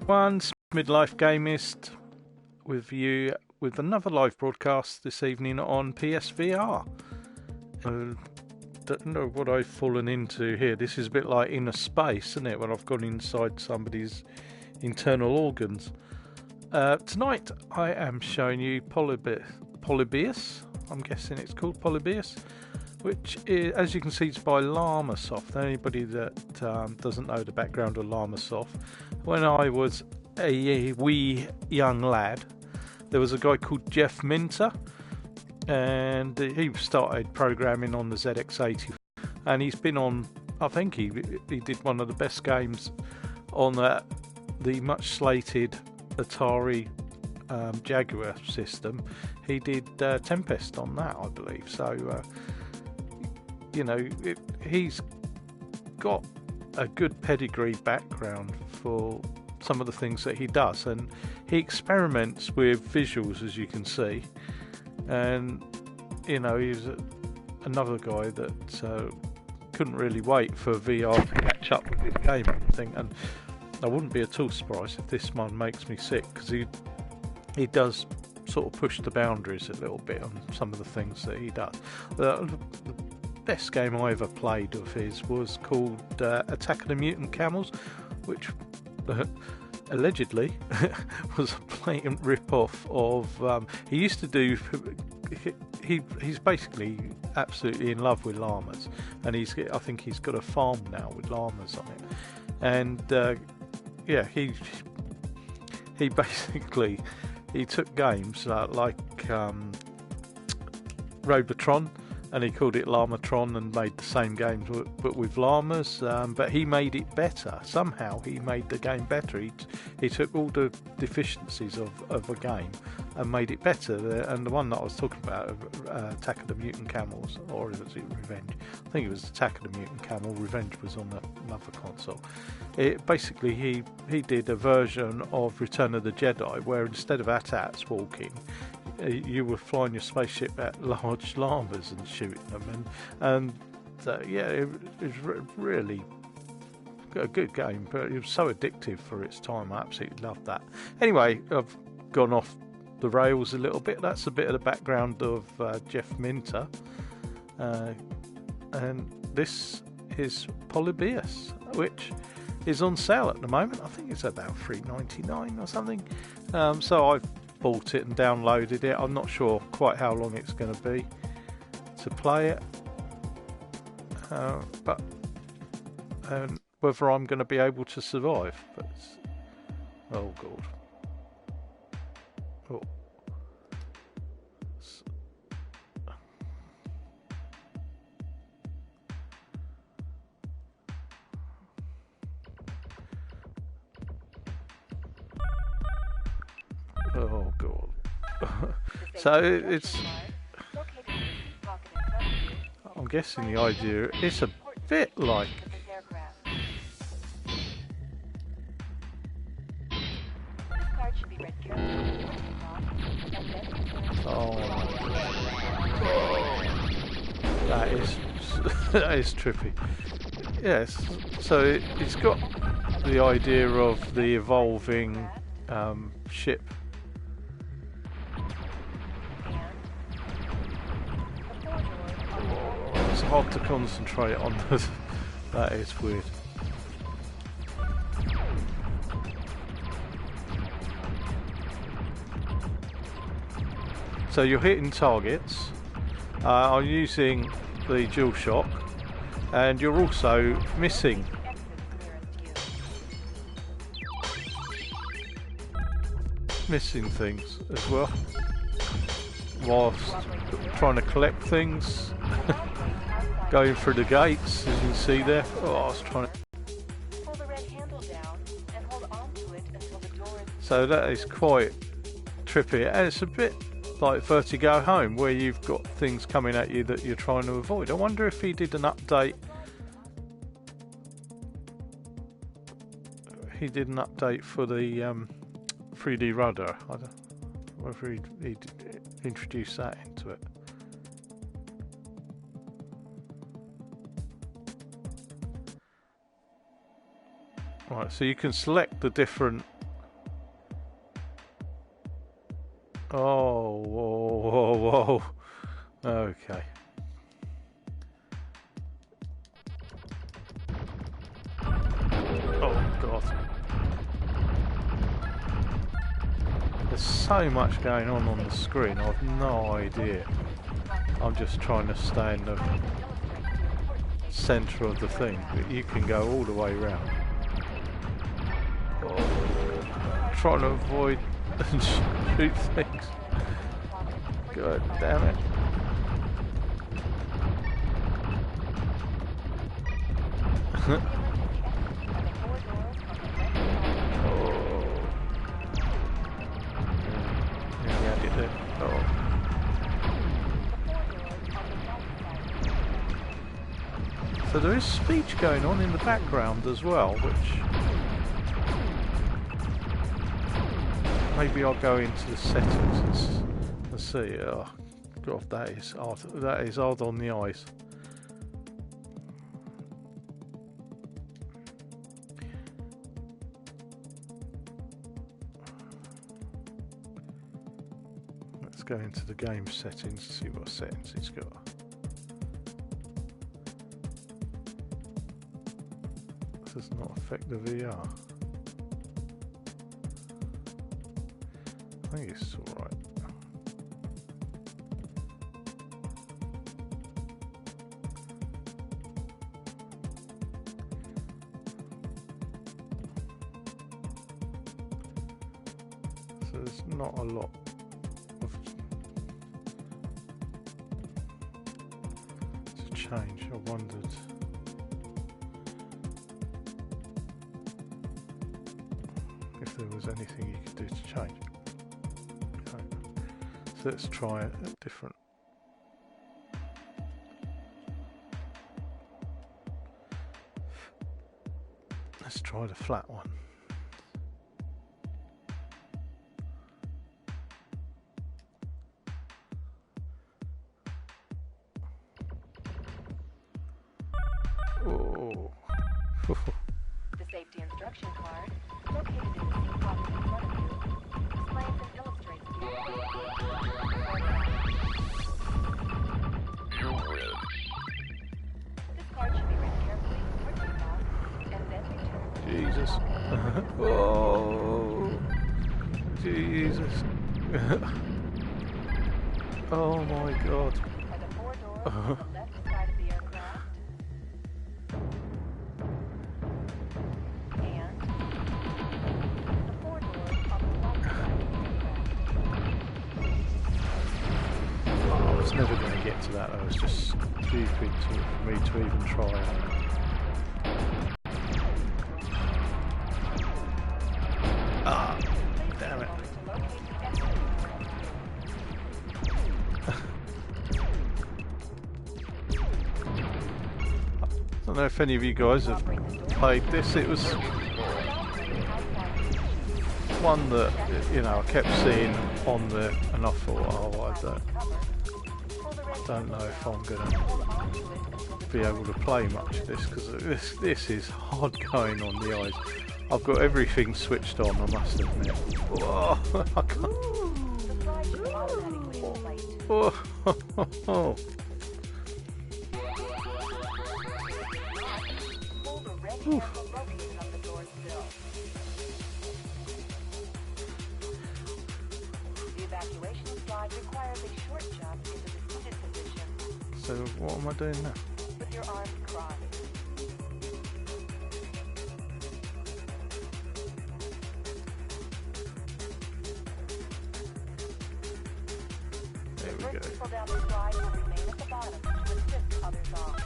Once Midlife Game-ist with you with another live broadcast this evening on PSVR. Don't know what I've fallen into here. This is a bit like inner space, isn't it? When I've gone inside somebody's internal organs. Tonight I am showing you Polybius. I'm guessing it's called Polybius, which is, as you can see, it's by LLAMASOFT. Anybody that doesn't know the background of LLAMASOFT, when I was a wee young lad, there was a guy called Jeff Minter, and he started programming on the ZX80, and he's been on, I think he did one of the best games on the much slated Atari Jaguar system. He did Tempest on that, I believe. So you know, he's got a good pedigree background for some of the things that he does, and he experiments with visuals, as you can see. And you know, he's another guy that couldn't really wait for VR to catch up with his game, I think. And I wouldn't be at all surprised if this one makes me sick, because he does sort of push the boundaries a little bit on some of the things that he does. The best game I ever played of his was called Attack of the Mutant Camels, which allegedly was a blatant rip-off of... he used to do... He's basically absolutely in love with llamas, and I think he's got a farm now with llamas on it. And yeah, he basically took games like Robotron, and he called it Llamatron, and made the same games but with llamas, but he made it better. Somehow he made the game better. He took all the deficiencies of a game and made it better. And the one that I was talking about, Attack of the Mutant Camels, or was it Revenge? I think it was Attack of the Mutant Camel. Revenge was on another console. Basically he did a version of Return of the Jedi where instead of AT-ATs walking, you were flying your spaceship at large llamas and shooting them, and yeah, it was really a good game, but it was so addictive for its time. I absolutely loved that. Anyway, I've gone off the rails a little bit. That's a bit of the background of Jeff Minter, and this is Polybius, which is on sale at the moment. I think it's about $3.99 or something. So I've bought it and downloaded it. I'm not sure quite how long it's going to be to play it, but whether I'm going to be able to survive. But oh god, oh. Oh god. So it's... I'm guessing the idea, it's a bit like... Oh, that is trippy. Yes, so it's got the idea of the evolving ship. It's hard to concentrate on this. That is weird. So you're hitting targets. I'm using the DualShock, and you're also missing. Missing things as well, whilst trying to collect things. Going through the gates, as you can see there. Oh, I was trying to... Pull the red handle down and hold on to it until the door is... So that is quite trippy, and it's a bit like Vertigo Home, where you've got things coming at you that you're trying to avoid. I wonder if he did an update. He did an update for the 3D rudder. I don't know whether he introduced that into it. Right, so you can select the different Oh, whoa, whoa, whoa. Okay. Oh, God. There's so much going on the screen, I've no idea. I'm just trying to stay in the centre of the thing, but you can go all the way round. Oh, trying to avoid and shoot things. God damn it. So there is speech going on in the background as well, which maybe I'll go into the settings and see. Oh God, that is hard. That is hard on the eyes. Let's go into the game settings to see what settings it's got. Does not affect the VR. I think it's alright. So there's not a lot of to change. I wondered. If there was anything you could do to change. Okay. So let's try a different. Let's try the flat one. Oh. The safety instruction card located in the seat pocket in front of you explains and illustrates the This card should be read carefully, written off, and then returned. Jesus. Oh. Jesus. Oh my God. Are the 4 doors on the left side of the aircraft? And the 4 doors on the right side of the aircraft. I was never going to get to that. I was just stupid for me to even try it. Ah, damn it. I don't know if any of you guys have played this. It was one that, you know, I kept seeing on the, and I thought, oh, I don't know if I'm gonna be able to play much of this, because this is hard going on the eyes. I've got everything switched on, I must admit. Oh, I can't. Oh. So what am I doing now? With your arms crossed. There we go. People down the slide will remain at the bottom to assist others off.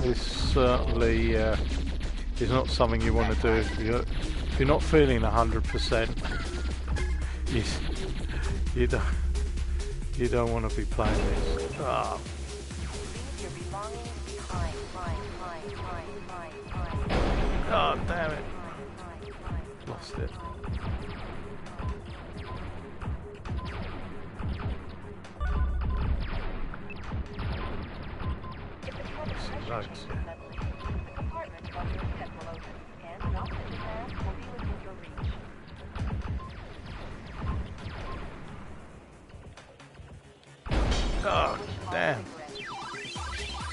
This certainly is not something you want to do if you're not feeling 100%. You don't want to be playing this. Ah. Leave your belongings behind. Oh, damn it. Lost it. Loads. Oh, damn.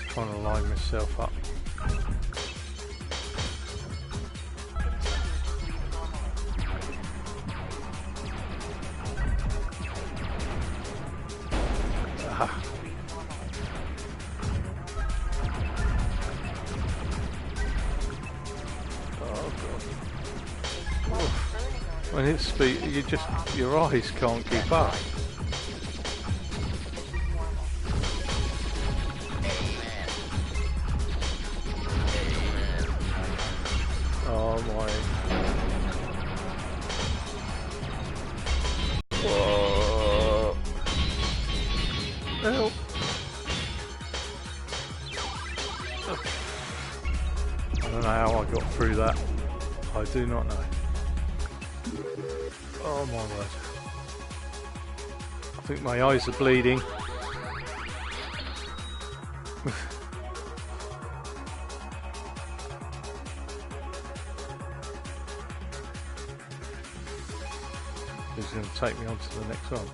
Trying to line myself up. Ah. Oh, God. Oof. When it's speed, your eyes can't keep up. Oh my. Whoa. Help. I don't know how I got through that. I do not know. Oh my word. I think my eyes are bleeding. Who's going to take me on to the next one?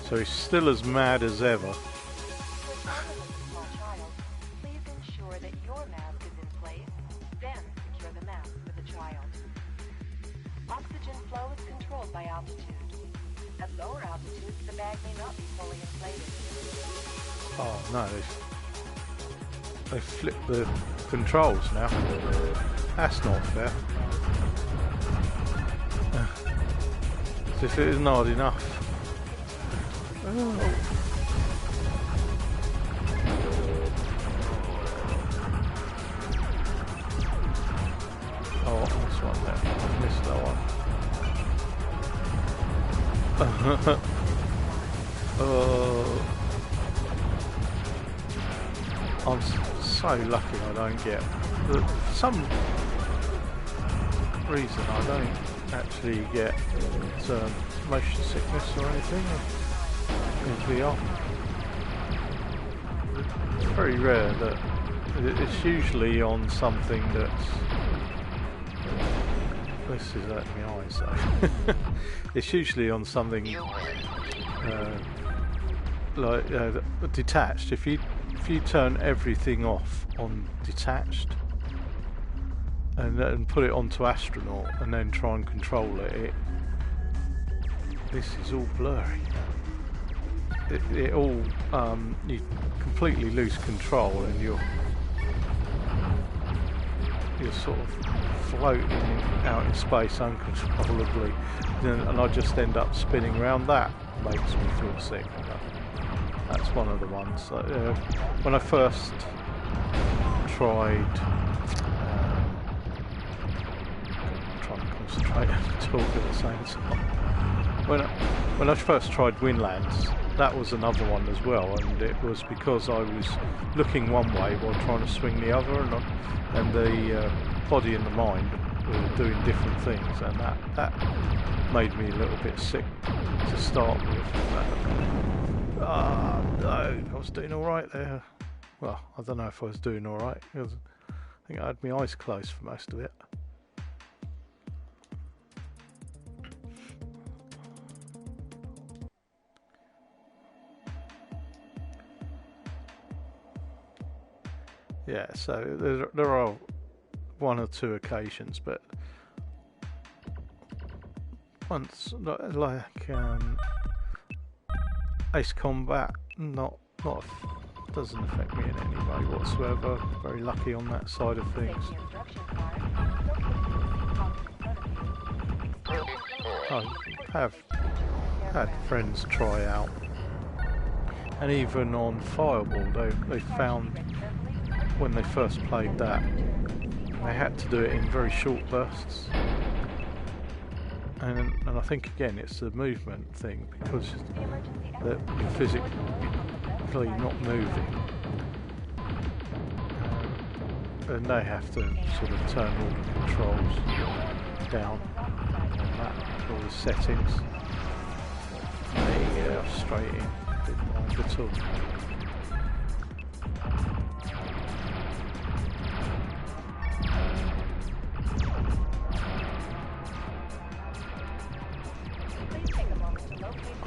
So he's still as mad as ever. Please ensure that your mask is in place, then secure the mask for the child. Oxygen flow is controlled by altitude. At lower altitudes, the bag may not be fully inflated. Oh no, they flipped the controls now. That's not fair. As if it isn't hard enough. Oh. Oh, this one there. I missed that one. Oh. I'm so lucky I don't get. For some reason I don't actually get motion sickness or anything in VR. It's very rare that it's usually on something that's. This is hurting my eyes though. It's usually on something like detached. If you turn everything off on detached and put it onto astronaut and then try and control it, this is all blurry. It all you completely lose control and you're sort of floating out in space uncontrollably, and I just end up spinning around. That makes me feel sick. That's one of the ones. When I first tried, trying to concentrate and talk at the same time. When I first tried Windlands, that was another one as well, and it was because I was looking one way while trying to swing the other, and the body and the mind were doing different things, and that made me a little bit sick to start with. No, I was doing alright there. Well, I don't know if I was doing alright. I think I had my eyes closed for most of it. Yeah, so there are one or two occasions, but once, like Ace Combat, not doesn't affect me in any way whatsoever. Very lucky on that side of things. I have had friends try out, and even on Fireball, they found when they first played that, they had to do it in very short bursts, And I think again it's the movement thing, because you're physically not moving, and they have to sort of turn all the controls down on that, all the settings. There you go, straight in, didn't mind at all.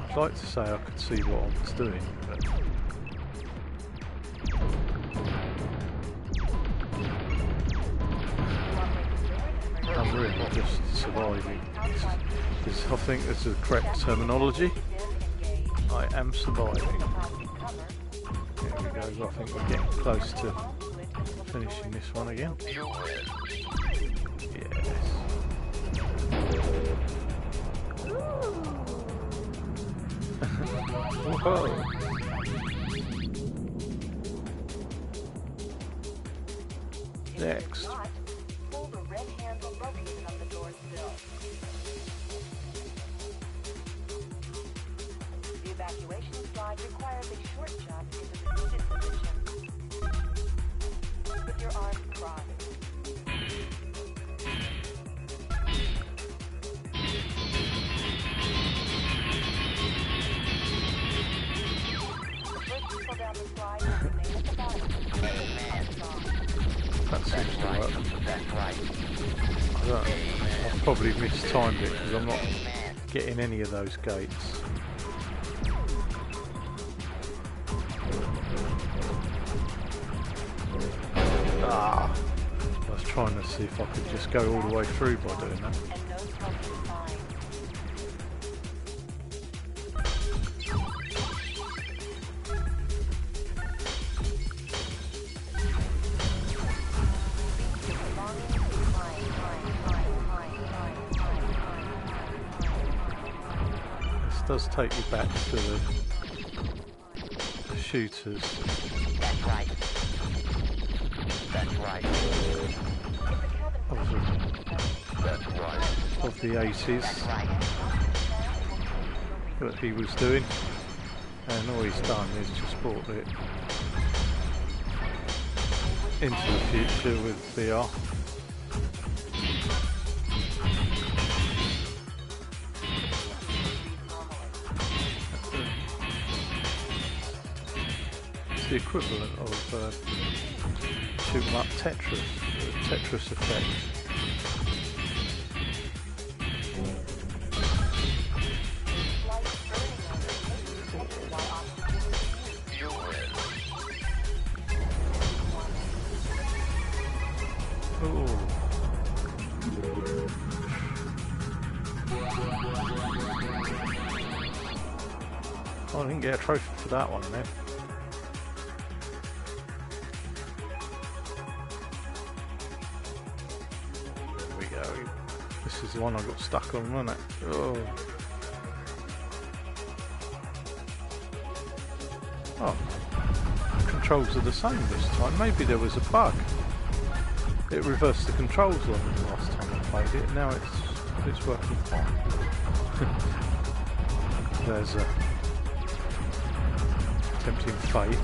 I'd like to say I could see what I was doing, but I'm really just surviving. I think this is the correct terminology. I am surviving. There we go, I think we're getting close to finishing this one again. Yes. Whoa. Next. Pull the red handle located on the door sill. The evacuation slide requires a short jump into the seated position with your arms crossed. That seems to work. I've probably mistimed it because I'm not getting any of those gates. I was trying to see if I could just go all the way through by doing that. Does take you back to the shooters. That's right. That's right. That's right. Of the 80s that he was doing, and all he's done is just brought it into the future with VR. The equivalent of shooting up Tetris, the Tetris effect. Ooh. Oh, I didn't get a trophy for that one then. This is the one I got stuck on, wasn't it? Oh. Oh. The controls are the same this time. Maybe there was a bug. It reversed the controls on me last time I played it. Now it's working fine. There's a tempting fate.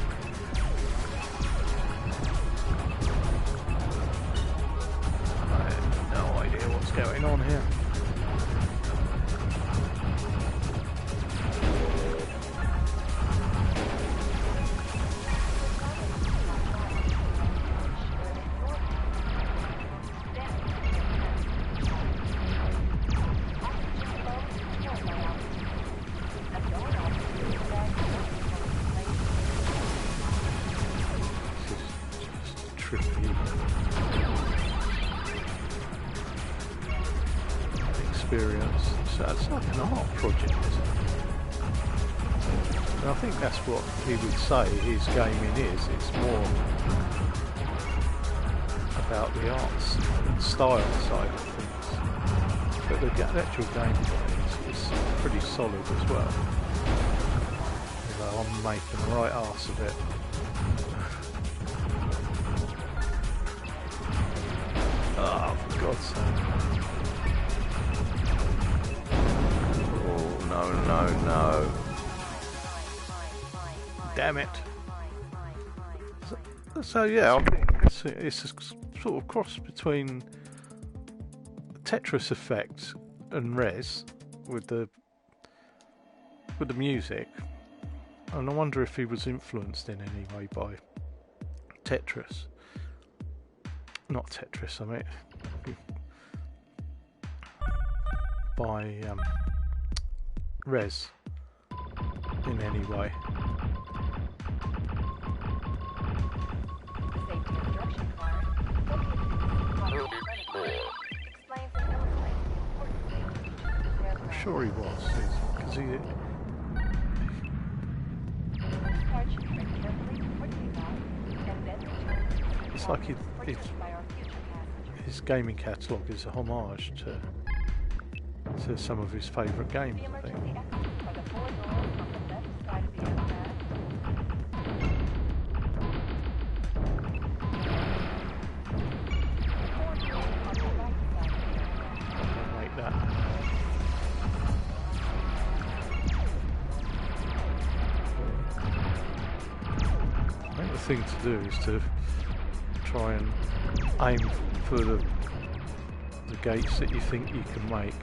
Going on here. This is just trippy. Experience. So it's like an art project, isn't it? And I think that's what he would say his gaming is. It's more about the arts and style side of things. But the actual gameplay is pretty solid as well. Although I'm making the right arse of it. Oh, for God's sake. no. Damn it. So yeah, I think it's a sort of cross between Tetris effect and Res with the music, and I wonder if he was influenced in any way by Tetris. Not Tetris, I mean by Res in any way. I'm sure he was, because he. It's like his gaming catalogue is a homage to some of his favourite games, I think. Like that. I think the thing to do is to try and aim for the gates that you think you can make.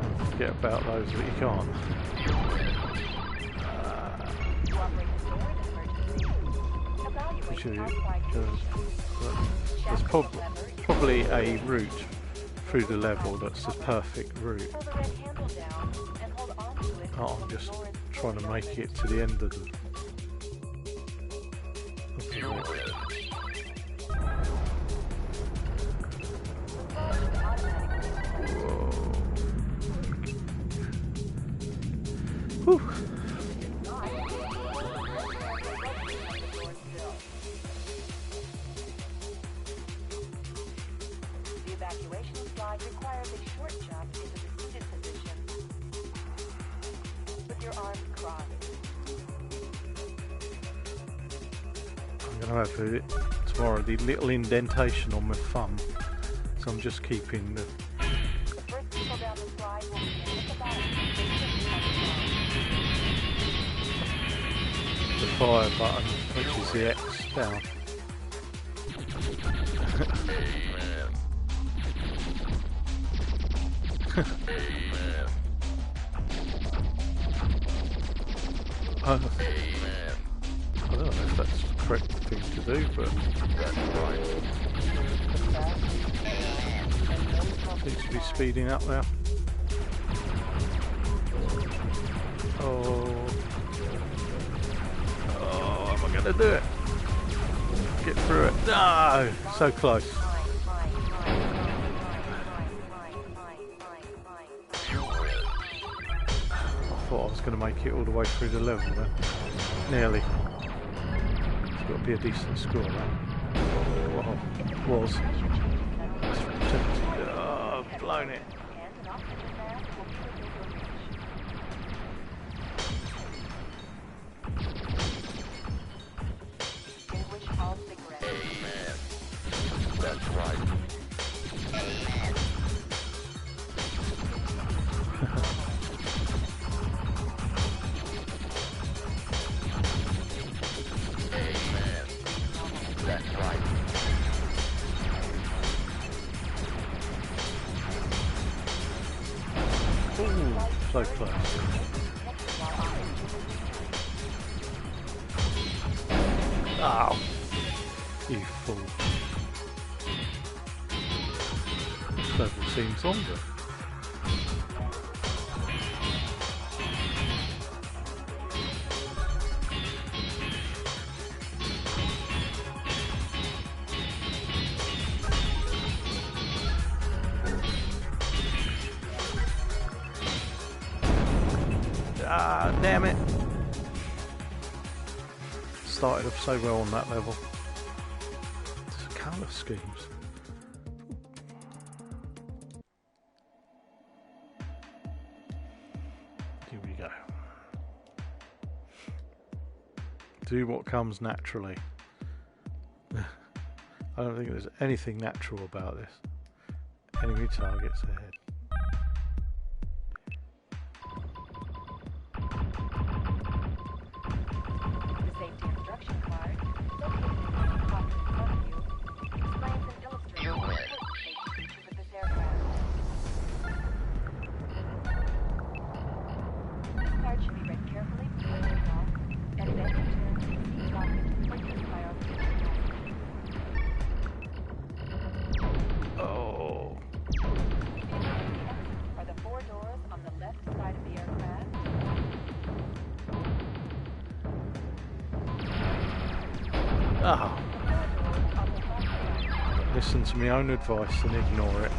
And forget about those that you can't. There's probably a route through the level that's the perfect route. Oh, I'm just trying to make it to the end of the Whew. The evacuation slide requires a short jump into the seated position with your arms crossed. I'm going to have tomorrow the little indentation on my thumb, so I'm just keeping the first people down the slide will begin with the bottom. the fire button, which is the X down. I don't know if that's the correct thing to do, but seems to be speeding up now. Oh, am I going to do it? Get through it. No, so close. I thought I was going to make it all the way through the level then. Nearly. It's got to be a decent score, right? Well, was. Oh, I've blown it. That's right. That's right. Ooh, so close. Ow. You fool. This level seems longer. Ah, damn it. Started off so well on that level. It's colour schemes. Here we go. Do what comes naturally. I don't think there's anything natural about this. Enemy targets ahead. The safety instruction card, located in the pocket in front of you, explains and illustrates You the win. important safety features of this aircraft. This card should be read carefully before takeoff, and then returned to the seat pocket for use by our crew. Oh, The emergency exits are the 4 doors on the left side of the aircraft. ah! The 4 doors on the left side. Listen to my own advice and ignore it.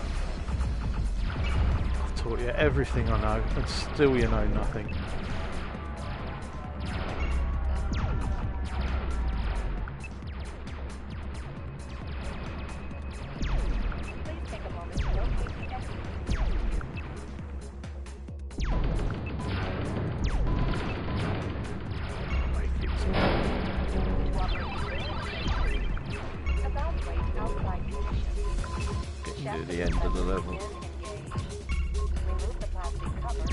I've taught you everything I know, and still you know nothing. Please take a moment to locate the exit. Make it To operate the bridge, evaluate outside conditions. getting to the end of the level. Remove the plastic cover,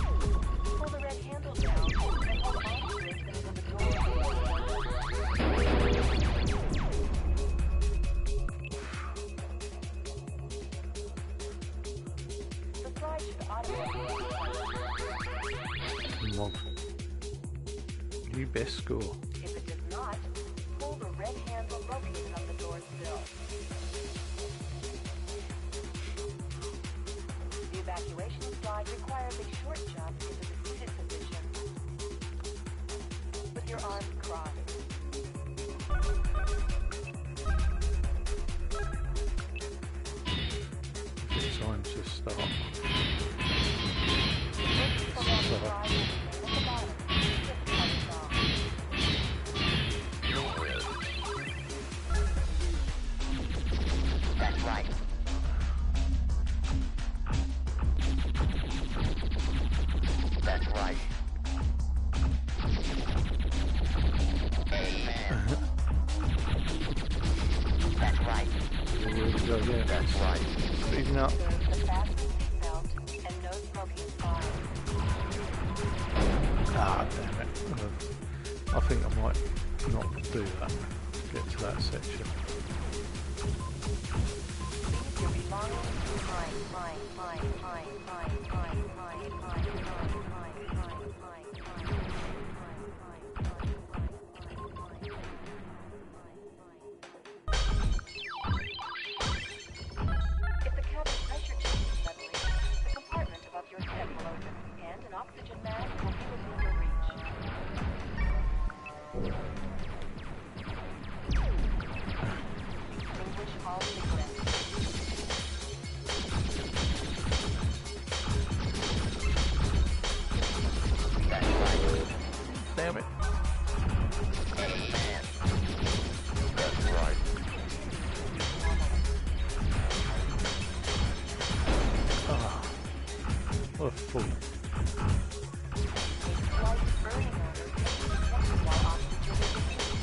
pull the red handle down, and hold on to it until the door The slide should automatically Mod. New best score. If it does not, pull the red handle located on the door sill. The evacuation slide requires a short jump into the seated position with your arms crossed. It's time to start. Pull down the slide and remain at the bottom. Just cut it off. You win. That's right. That's right. Amen. That's right. Here we go again. That's right. Speeding up. Observe the fasten seatbelt and no smoking sign. Ah, damn it. I think I might not do that to get to that section. Leave your belongings behind. If the cabin pressure changes suddenly, the compartment above your head will open, and an oxygen mask will be within your reach. Extinguish all cigarettes. That's right. Damn it. Amen. That's right. Ah, what a fool. A slight burning odor may be detected while oxygen is released.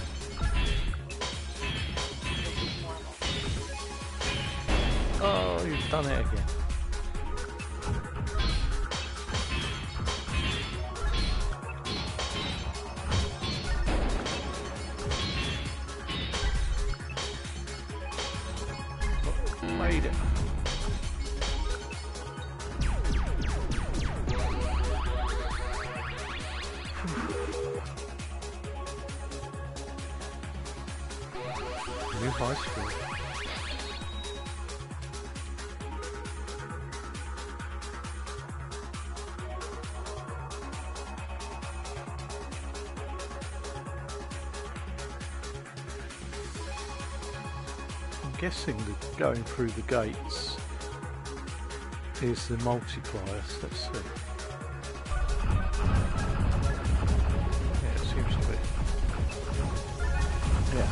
This is normal. Oh, you've done it again. Made it. New high school. I'm guessing that going through the gates is the multipliers. Let's see. Yeah, it seems to be. Yeah.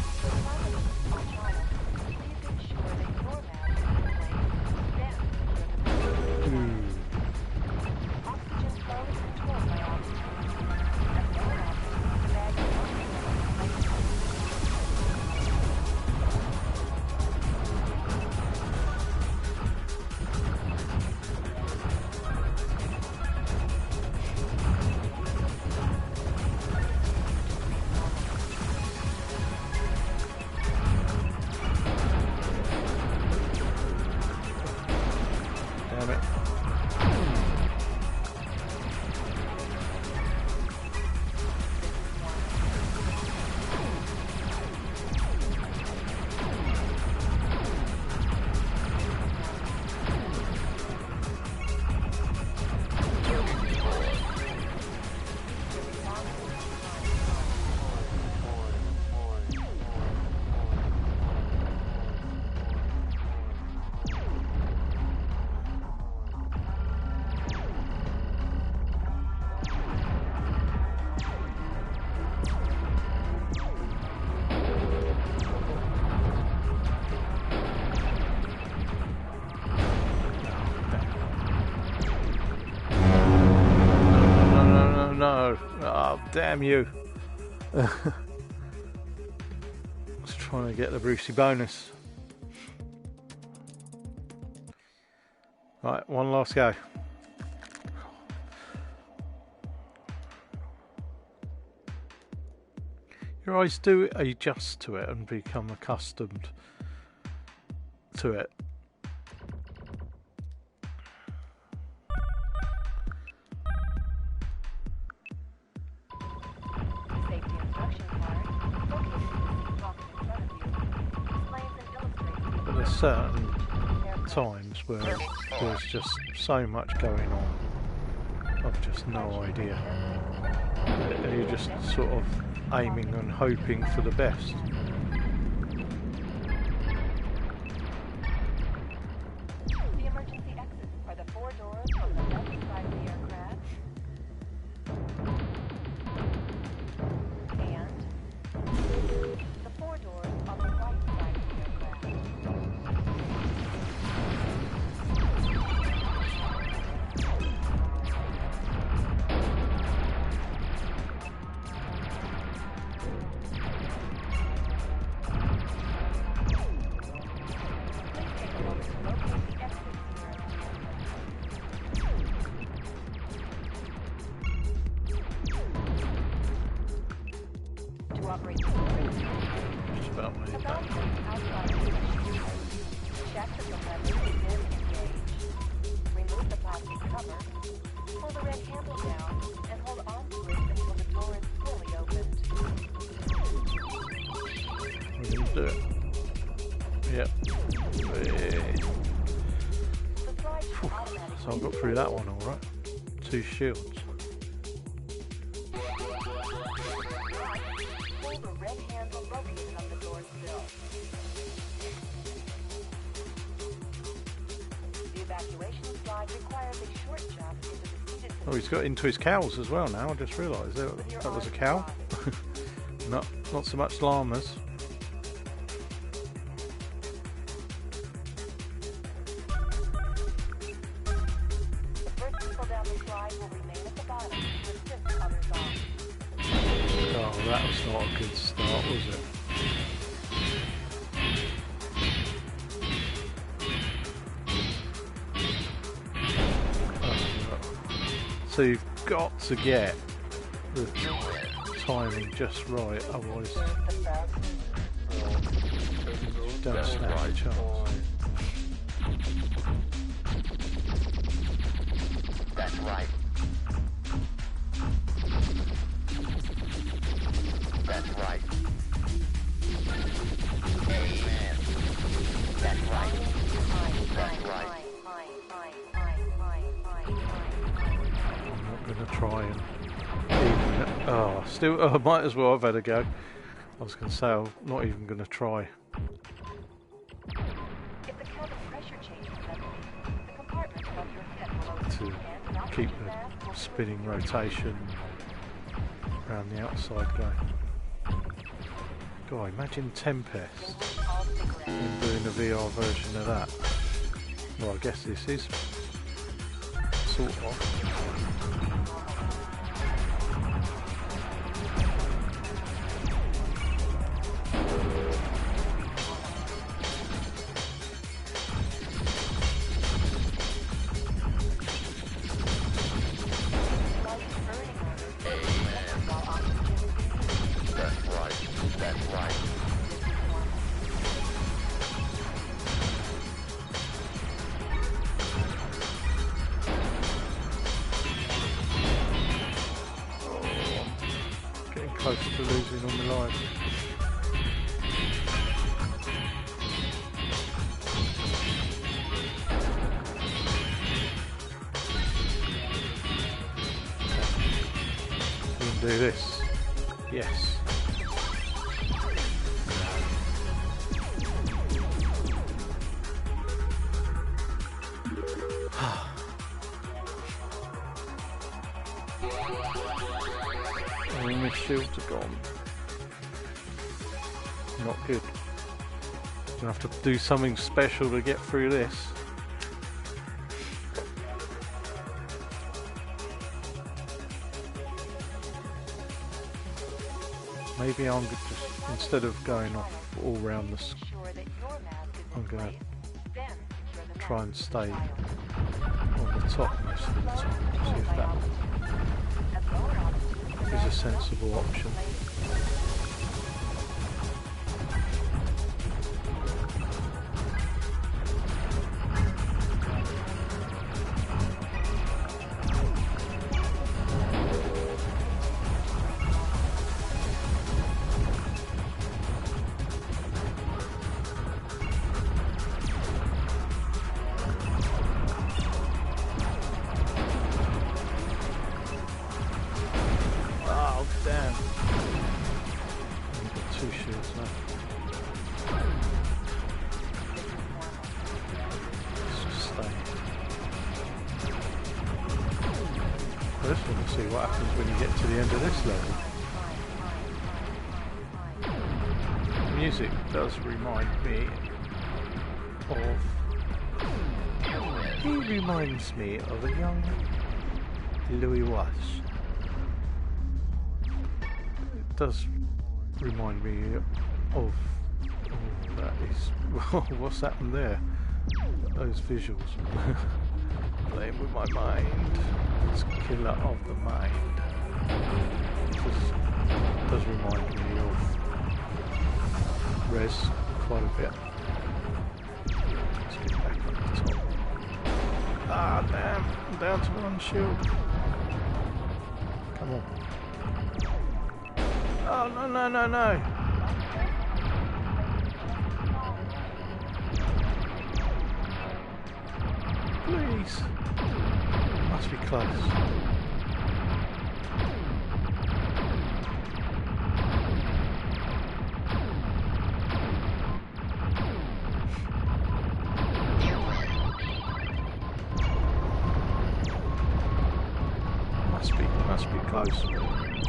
no. Oh, damn you. Let's try and get the Brucey bonus. Right, one last go. Your eyes do adjust to it and become accustomed to it. Safety instruction card, located in the box in front of you, explains and illustrates the But there's certain times where there's just so much going on. I've just no idea. And you're just sort of aiming and hoping for the best. The emergency exits are the 4 doors on the left side of the aircraft and the 4 doors on the right side of the aircraft. Please take a moment to locate the exits to operate the doors. Just about made The that. valve is outside of the machine. Check that the lever is in and engaged. Remove the plastic cover. Pull the red handle down and hold on to it until the door is fully opened. We're going to do it. Yep. The slide should automatically So I got through that one alright. 2 shields. pull the red handle located on the door sill. The evacuation slide requires a short jump into the seated Oh, he's got into his cows as well now. I just realised that was a cow. Not so much llamas. The first people down the slide will remain at the bottom to assist others on. Oh, that was not a good start, was it? Oh, no. So you've got to get the timing just right, otherwise you don't stand a chance. That's right. That's right. Amen. That's right. That's right. I'm not going to try and even, I might as well have had a go. I was going to say I'm not even going to try. If the cabin pressure changes suddenly, the compartment above your head will open To and an keep oxygen mask will the spinning rotation around the outside going. God, imagine Tempest all cigarettes. and doing a VR version of that. Well, I guess this is sort of. That's right. That's right. Getting close to losing all my life. We can do this. Yes. All my shields are gone. Not good. Gonna have to do something special to get through this. Maybe I'm just, instead of going off all round the I'm going to try and stay on the top most of the time. See if that is a sensible option. I just want to see what happens when you get to the end of this level. The music does remind me of... He reminds me of a young Louis Was. It does remind me of... Oh, that is... What's happened there? Those visuals. Playing with my mind. It's killer of the mind. It does remind me of Res quite a bit. Let's get back up the top. Ah, damn! I'm down to one shield. Come on. Oh, no, no, no, no! Please! Must be close. Must be close.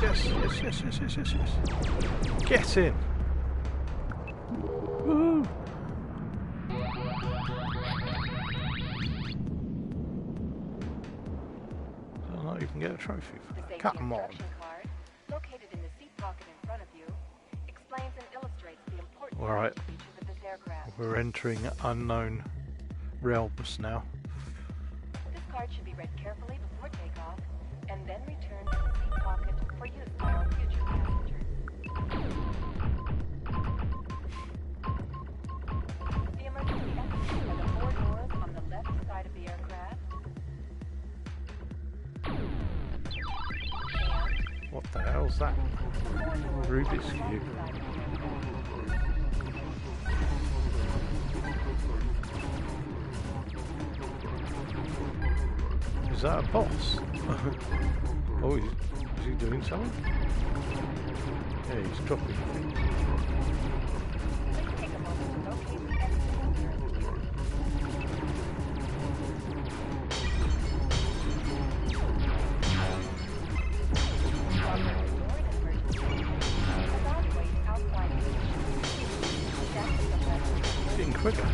Yes, yes, yes, yes, yes, yes, yes. Get in! Woo! You can get a trophy for that. Come on. Card, located in the seat pocket in front of you, explains and illustrates the important Alright. features of this aircraft. We're entering unknown realms now. This card should be read carefully before takeoff, and then returned to the seat pocket for use by our future passengers. The emergency exits are the 4 doors on the left side of the aircraft. What the hell's that? Rubik's Cube. Is that a boss? Oh, is he doing something? Yeah, he's dropping things. Take a moment to locate the exit Getting quicker.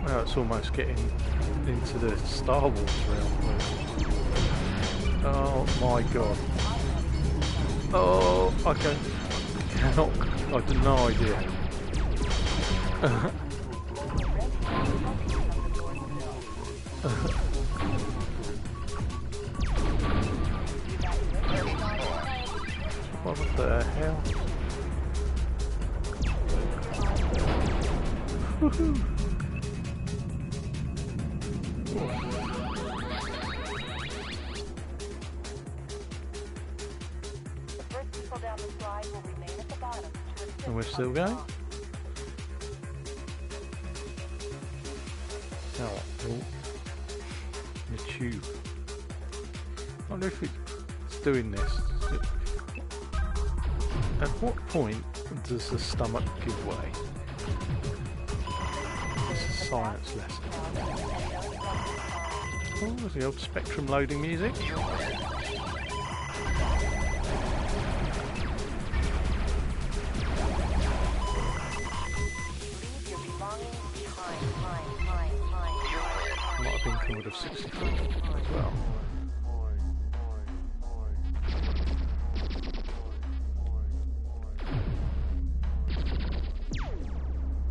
Well, it's almost getting into the Star Wars realm. Oh my god. Oh, I cannot. I have no idea. What the hell? Woohoo! The first people down the slide will remain at the bottom to assist. And we're still going? Oh, the tube. I wonder if it's doing this. At what point does the stomach give way? It's a science lesson. Oh, there's the old Spectrum loading music. Leave your belongings behind. been Commodore 64 as well.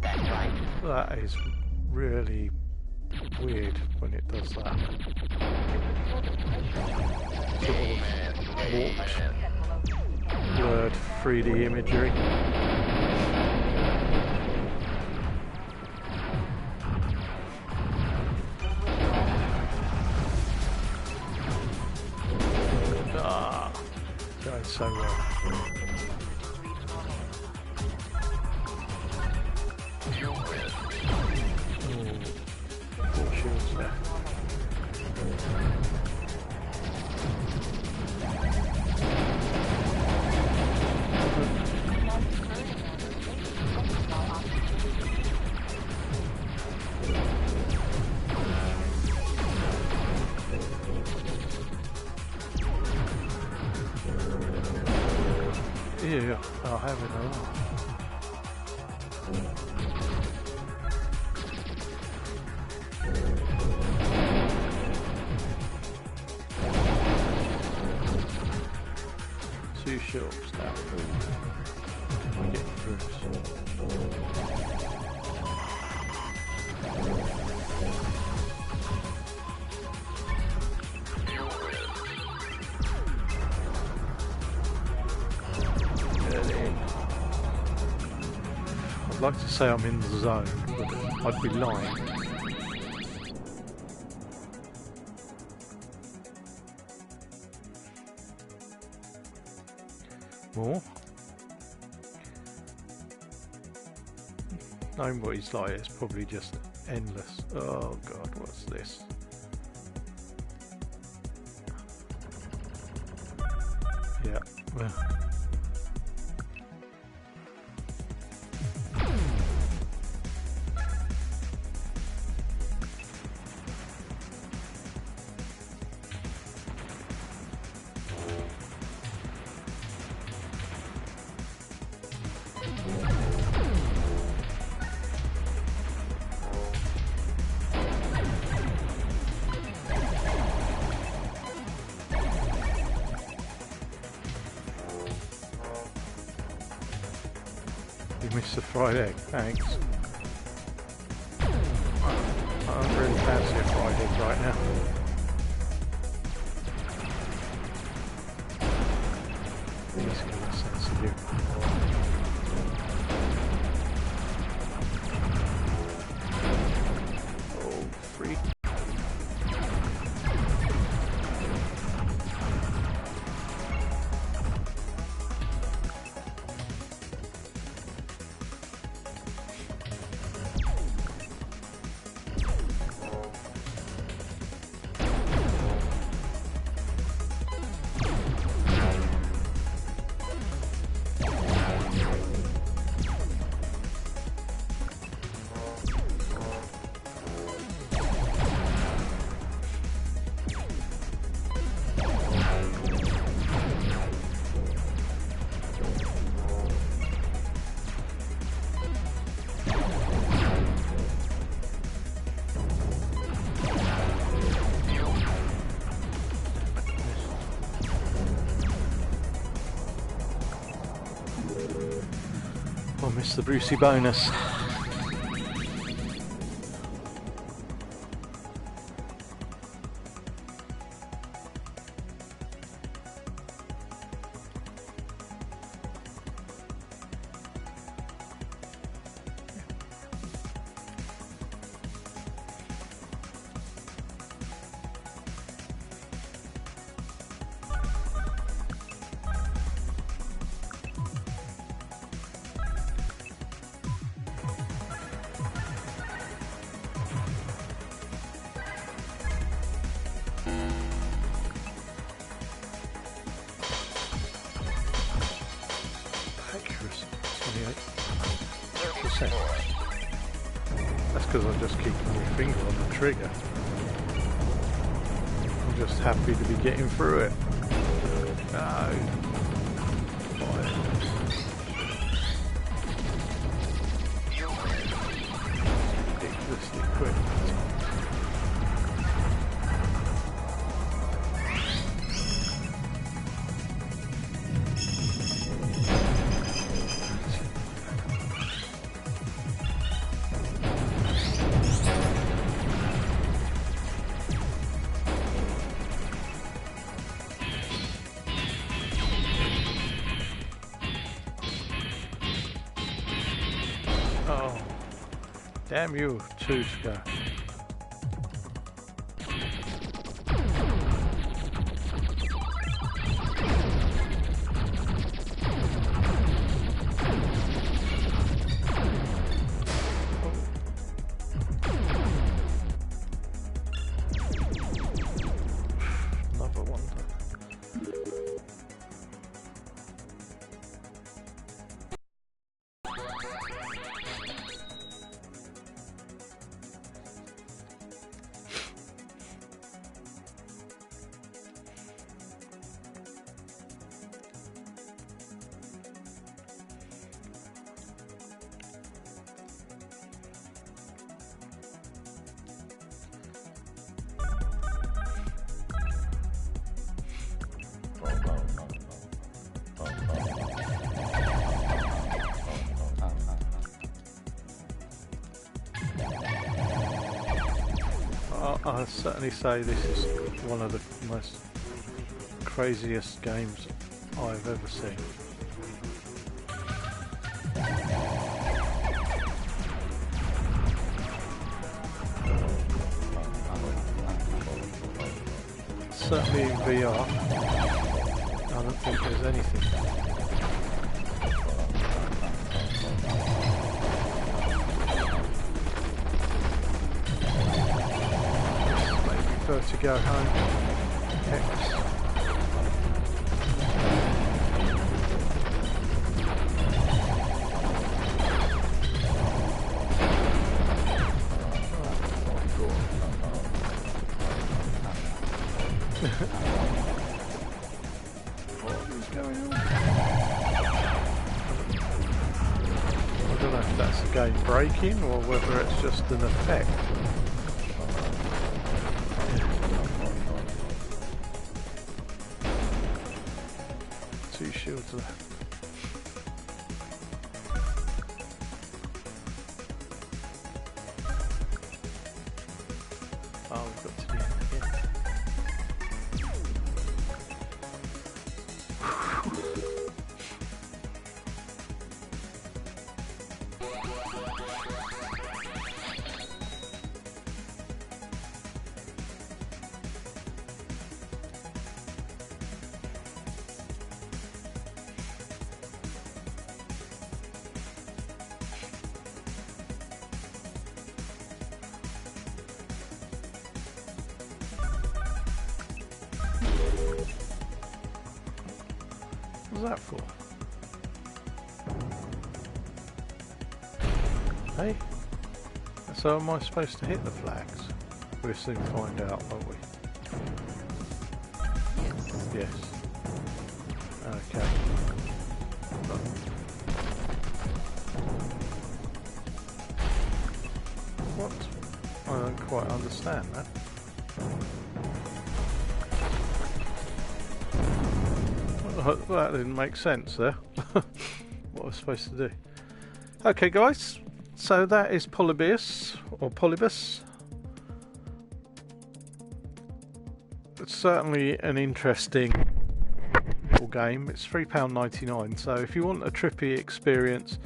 That's right. That is really weird when it does that. Sort of warped, blurred 3D imagery. Going so well. Four shields left. Yeah, I'll have it all. Two shops now. Get through. I'd like to say I'm in the zone, but I'd be lying. More? Knowing what he's like, it's probably just endless. Oh god, what's this? Yeah, well. You missed the fried egg, thanks. I don't really fancy a fried egg right now. Please give me a sense of you. Oh, freak. I missed the Brucey bonus. Accuracy, 28%. That's because I just keep my finger on the trigger. I'm just happy to be getting through it. No. Ridiculously quick. Damn you, 2 to go. I'll certainly say this is one of the most craziest games I've ever seen. Certainly in VR, I don't think there's anything. To go home. X. What is going on? I don't know if that's the game breaking or whether it's just an effect. Shields left. Oh, we've got to the end again. What's that for? Hey? So am I supposed to hit the flags? We'll soon find out, won't we? Yes. Yes. Okay. What? I don't quite understand that. Well, that didn't make sense there. What I was supposed to do. Okay guys, so that is Polybius, or Polybius. It's certainly an interesting little game. It's £3.99, so if you want a trippy experience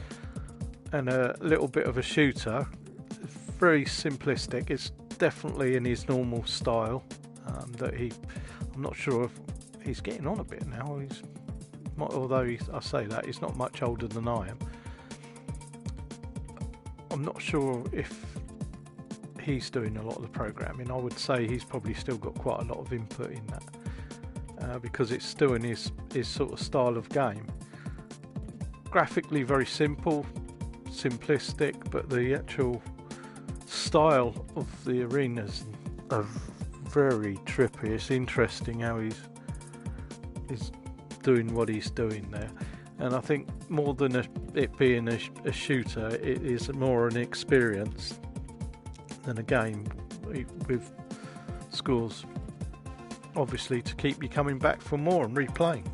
and a little bit of a shooter, it's very simplistic. It's definitely in his normal style. I'm not sure if he's getting on a bit now. Although I say that, he's not much older than I am. I'm not sure if he's doing a lot of the programming. I would say he's probably still got quite a lot of input in that, because it's still in his sort of style of game. Graphically very simple, simplistic, but the actual style of the arenas are very trippy. It's interesting how he's doing what he's doing there, and I think more than it being a shooter, it is more an experience than a game, with scores obviously to keep you coming back for more and replaying.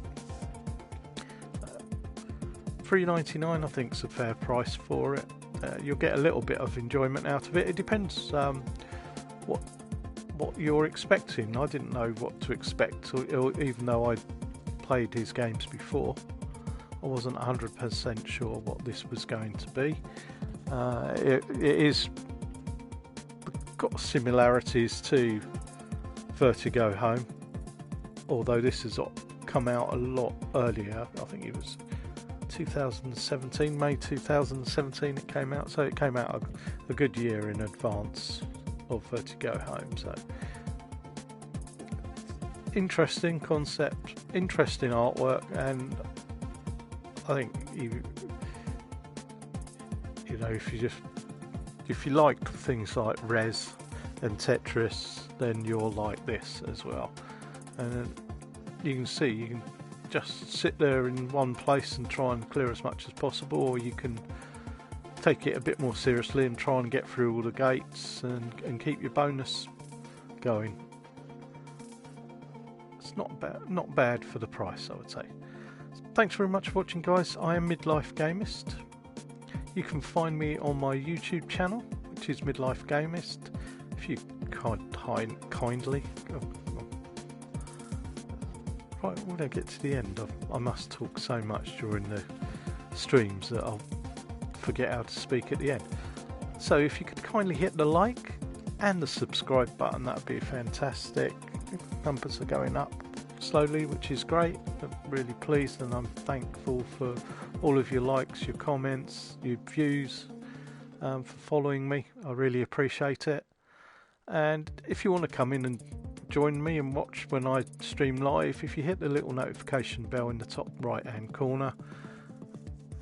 $3.99 I think is a fair price for it. You'll get a little bit of enjoyment out of it. It depends what you're expecting. I didn't know what to expect, even though I played his games before. I wasn't 100% sure what this was going to be. It is got similarities to Vertigo Home, although this has come out a lot earlier. I think it was 2017, May 2017 it came out, so it came out a good year in advance of Vertigo Home. So interesting concept, interesting artwork, and I think you know, if you like things like Res and Tetris, then you'll like this as well. And you can see, you can just sit there in one place and try and clear as much as possible, or you can take it a bit more seriously and try and get through all the gates and keep your bonus going. It's not bad for the price, I would say. Thanks very much for watching, guys. I am Midlife Game-ist. You can find me on my YouTube channel, which is Midlife Game-ist. If you kindly. Right, when I get to the end, I must talk so much during the streams that I'll forget how to speak at the end. So if you could kindly hit the like and the subscribe button, that would be fantastic. Numbers are going up slowly, which is great. I'm really pleased, and I'm thankful for all of your likes, your comments, your views, for following me. I really appreciate it. And if you want to come in and join me and watch when I stream live, if you hit the little notification bell in the top right hand corner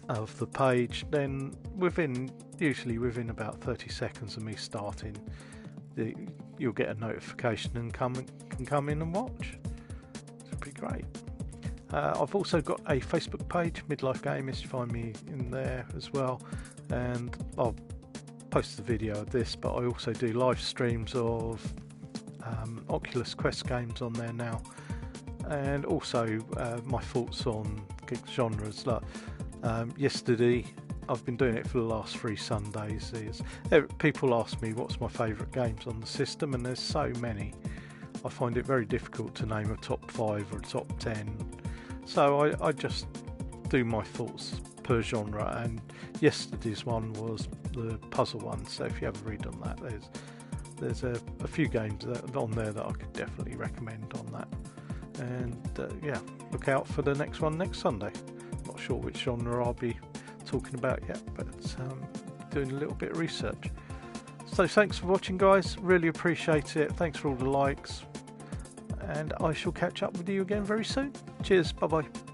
of the page, then usually within about 30 seconds of me starting, you'll get a notification and can come in and watch. It'll be great. I've also got a Facebook page, Midlife Game-ist. Find me in there as well, and I'll post the video of this, but I also do live streams of Oculus Quest games on there now, and also my thoughts on genres. Like yesterday, I've been doing it for the last 3 Sundays. People ask me what's my favourite games on the system, and there's so many. I find it very difficult to name a top 5 or a top 10. So I just do my thoughts per genre, and yesterday's one was the puzzle one. So if you have a read on that, there's a few games on there that I could definitely recommend on that. And yeah, look out for the next one next Sunday. Not sure which genre I'll be talking about yet, but doing a little bit of research. So thanks for watching, guys. Really appreciate it. Thanks for all the likes, and I shall catch up with you again very soon. Cheers. Bye bye.